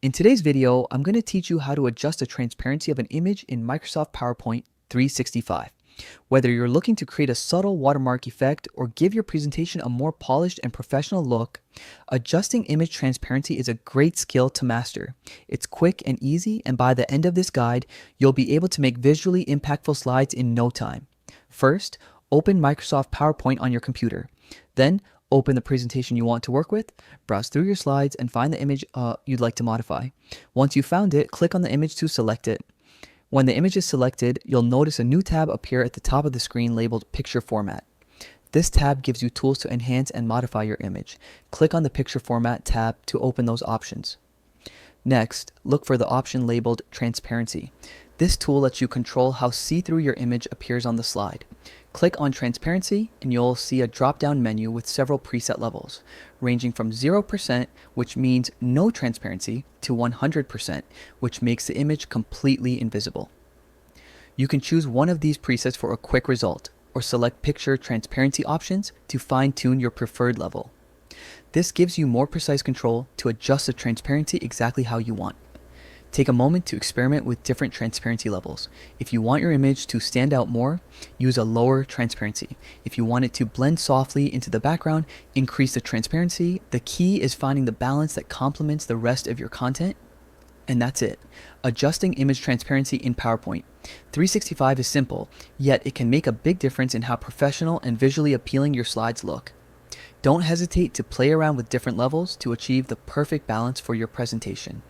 In today's video, I'm going to teach you how to adjust the transparency of an image in Microsoft PowerPoint 365. Whether you're looking to create a subtle watermark effect or give your presentation a more polished and professional look, adjusting image transparency is a great skill to master. It's quick and easy, and by the end of this guide, you'll be able to make visually impactful slides in no time. First, open Microsoft PowerPoint on your computer. Then, open the presentation you want to work with, browse through your slides, and find the image you'd like to modify. Once you've found it, click on the image to select it. When the image is selected, you'll notice a new tab appear at the top of the screen labeled Picture Format. This tab gives you tools to enhance and modify your image. Click on the Picture Format tab to open those options. Next, look for the option labeled Transparency. This tool lets you control how see-through your image appears on the slide. Click on Transparency and you'll see a drop-down menu with several preset levels, ranging from 0%, which means no transparency, to 100%, which makes the image completely invisible. You can choose one of these presets for a quick result, or select Picture Transparency options to fine-tune your preferred level. This gives you more precise control to adjust the transparency exactly how you want. Take a moment to experiment with different transparency levels. If you want your image to stand out more, use a lower transparency. If you want it to blend softly into the background, increase the transparency. The key is finding the balance that complements the rest of your content. And that's it. Adjusting image transparency in PowerPoint 365 is simple, yet it can make a big difference in how professional and visually appealing your slides look. Don't hesitate to play around with different levels to achieve the perfect balance for your presentation.